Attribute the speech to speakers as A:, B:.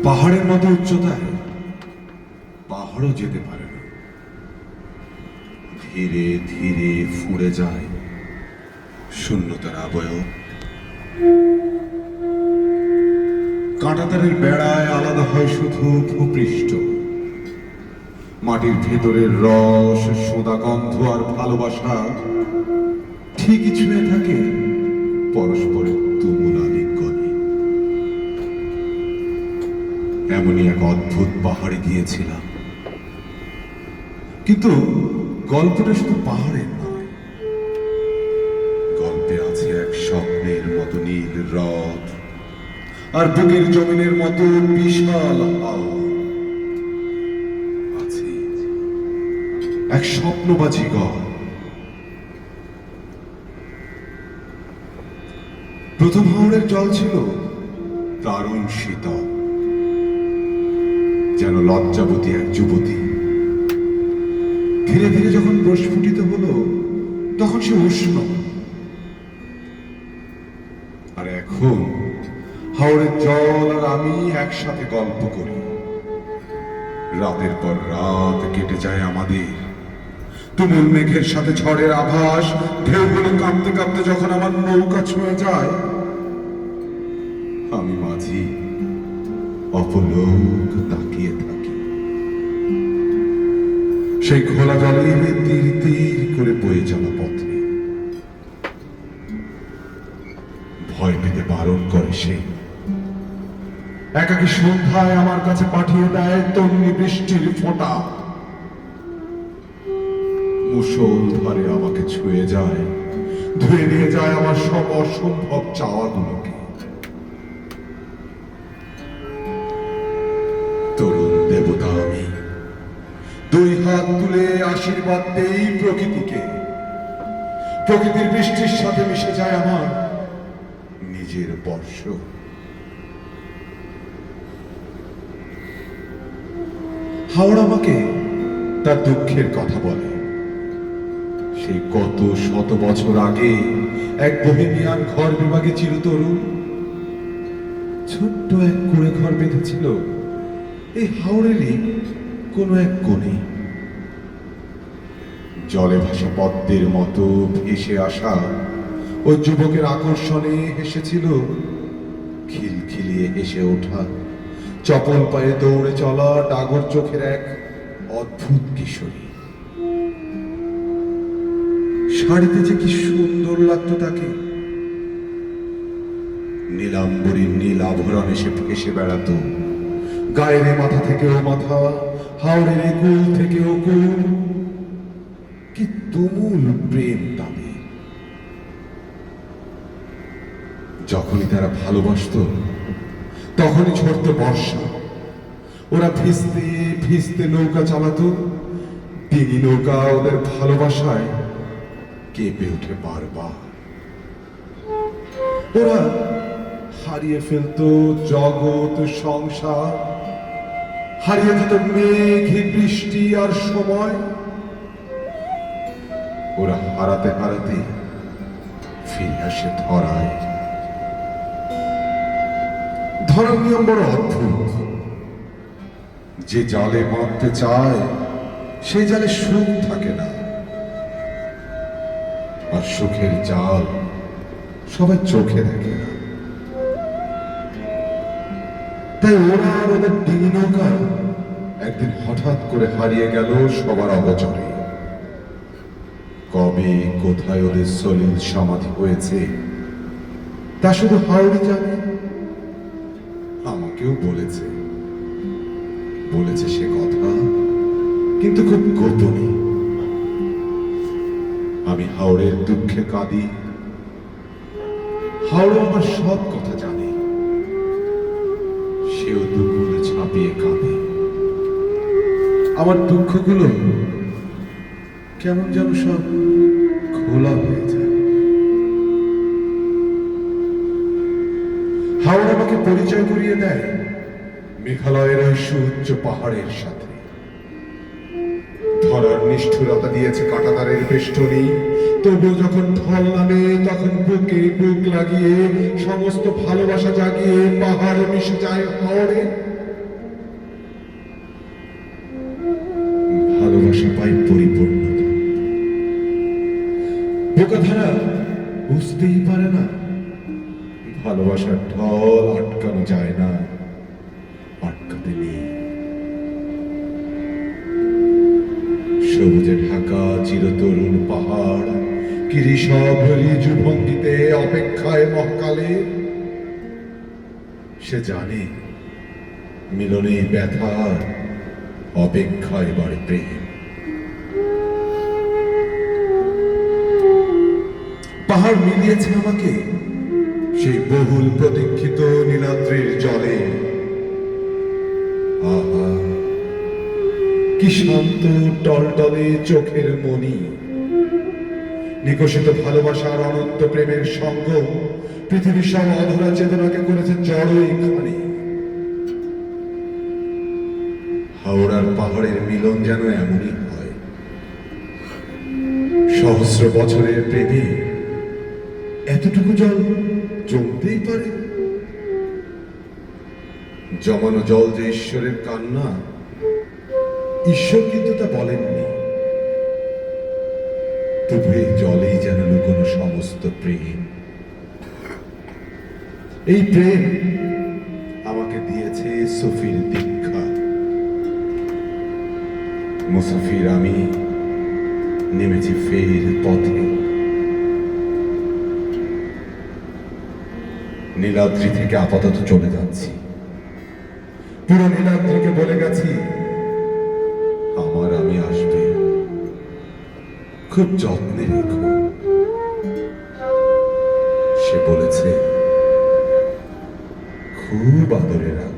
A: পাহাড়ের মতো উচ্চতায় পাহাড়ও যেতে পারে না। ধীরে ধীরে ফুঁড়ে যায় শূন্যতার আবয়ব। কাঁটাতারের বেড়ায় আলাদা হয় শুধু ভূপৃষ্ঠ। মাটির ভেতরের রস, সোদা গন্ধ আর ভালোবাসা ঠিকই ছুঁয়ে থাকে পরস্পরের তুমুল আলিঙ্গনে। এমনই এক অদ্ভুত পাহাড়ে গিয়েছিলাম, কিন্তু গল্পটা শুধু পাহাড়ের নয়। গল্পে আছে এক স্বপ্নের মতো নীল হ্রদ আর বুকের জমিনের মতো বিশাল হাওর। আছে এক স্বপ্নবাজি ঘর। প্রথম হাওরের জল ছিল দারুণ শীতল, যেন লজ্জাবতী এক যুবতী। ধীরে ধীরে যখন প্রস্ফুটিত হলো তখন সে উষ্ণ। আর এখন হাওরের জল আর আমি একসাথে গল্প করি। রাতের পর রাত কেটে যায় আমাদের। তুমুল মেঘের সাথে ঝড়ের আভাস, ঢেউগুলো কাঁপতে কাঁপতে যখন আমার নৌকা ছুঁয়ে যায়, আমি মাঝি অপলোক তাকিয়ে থাকি। সেই খোলা জলের তীর তীর করে বয়ে চলা পথে ভয় পেতে বারণ করে সে। একাকী সন্ধ্যায় আমার কাছে পাঠিয়ে দেয় তন্নি বৃষ্টির ফোঁটা। মুষলধারে আমাকে ছুঁয়ে যায়, ধুয়ে নিয়ে যায় আমার সব অসম্ভব চাওয়াগুলোকে। তরুণ দেবতা আমি, দুই হাত তুলে আশীর্বাদ দেই প্রকৃতিকে। প্রকৃতির বৃষ্টির সাথে মিশে যায় আমার নিজের বর্ষ। হাওড় আমাকে তার দুঃখের কথা বলে। সেই কত শত বছর আগে এক বোহেমিয়ান ঘর বিভাগে চিরতরুণ ছোট্ট এক কুঁড়ে ঘর বেঁধেছিল এই হাওড়েরই কোনো এক কোণে। জলে ভাসা পদ্মের মতো ভেসে আসা ও যুবকের আকর্ষণে হেসেছিল খিলখিলিয়ে হেসে ওঠা, চপল পায়ে দৌড়ে চলা ডাগর চোখের এক অদ্ভুত কিশোরী। শাড়িতে যে কি সুন্দর লাগতো তাকে। নীলাম্বরীর নীল আভরণ এসে ভেসে বেড়াতো গায়ের মাথা থেকে ও মাথা, হাওড়ের কুল থেকে ও কুল। কি তুমুল প্রেম তাদের। যখনই তারা ভালোবাসতো তখনই ঝরতো বর্ষা। ওরা ভিজতে ভিজতে নৌকা চালাতো। ডিঙি নৌকা ওদের ভালোবাসায় কেঁপে ওঠে বারবার। ওরা হারিয়ে ফেলতো জগৎ সংসার, হারিয়ে যেত মেঘ, বৃষ্টি আর সময়। ওরা হারাতে হারাতে ফিরে আসে ধরায়। ধরার নিয়ম বড় অদ্ভুত। যে জালে বাঁধতে চায় সেই জালে সুখ থাকে না। আর সুখের জাল সবাই চোখে দেখে না। তাই ওরা আর ওদের ডিঙি নৌকা একদিন হঠাৎ করে হারিয়ে গেল সবার অগোচরে। কবে কোথায় ওদের সলিল সমাধি হয়েছে তা শুধু হাওড়ি জানে। আমাকেও বলেছে সে কথা, কিন্তু খুব গোপনে। আমি হাওড়ের দুঃখে কাঁদি। হাওড় আমার সব কথা জানে। সেও দুপুর ছাপিয়ে কাঁদে। আমার দুঃখগুলো কেমন যেন সব খোলা হয়ে যায়। হাওড় আমাকে পরিচয় করিয়ে দেয় মেঘালয়ের ওই সুউচ্চ পাহাড়ের সাথে। ধরার নিষ্ঠুরতা দিয়েছে কাঁটাতারের বেষ্টনী, তবুও যখন ঢল নামে তখন বুকে বুক লাগিয়ে সমস্ত ভালোবাসা জাগিয়ে পাহাড় মিশে যায় হাওড়ে। ভালোবাসা পায় পরিপূর্ণতা। বোকাধারা বুঝতেই পারে না ভালোবাসার ঢল আটকানো যায় না, আটকাতে নেই। সবুজে ঢাকা চিরতরুণ পাহাড় কিরিশব ঋজু ভঙ্গিতে অপেক্ষায় মহাকালে। সে জানে মিলনে ব্যথার অপেক্ষায় বাড়ে প্রেম। পাহাড় মিলিয়েছে আমাকে সেই বহুল প্রতীক্ষিত নীলাদ্রির জলে। আহা কি শান্ত টলটলে চোখের মনি। নিকষিত ভালোবাসার অনন্ত প্রেমের সঙ্গ পৃথিবীর সব অধরা চেতনাকে করেছে জড় এখানে। হাওড়ার পাহাড়ের মিলন যেন এমনই হয়, সহস্র বছরের প্রেমে এতটুকু জল জমতেই পারে। জমানো জল যে ঈশ্বরের কান্না, ঈশ্বর কিন্তু তা বলেননি। তবু এই জলেই যেন লুকোনো সমস্ত প্রেম। এই প্রেম আমাকে দিয়েছে সুফির দীক্ষা। মুসাফির আমি নেমেছি ফের পথে। নীলাদ্রি থেকে আপাতত চলে যাচ্ছি। পুরো নীলাদ্রিকে বলে গেছি আমার আমি আসবে, খুব যত্নে রেখো। সে বলেছে খুব আদরে রাখবে।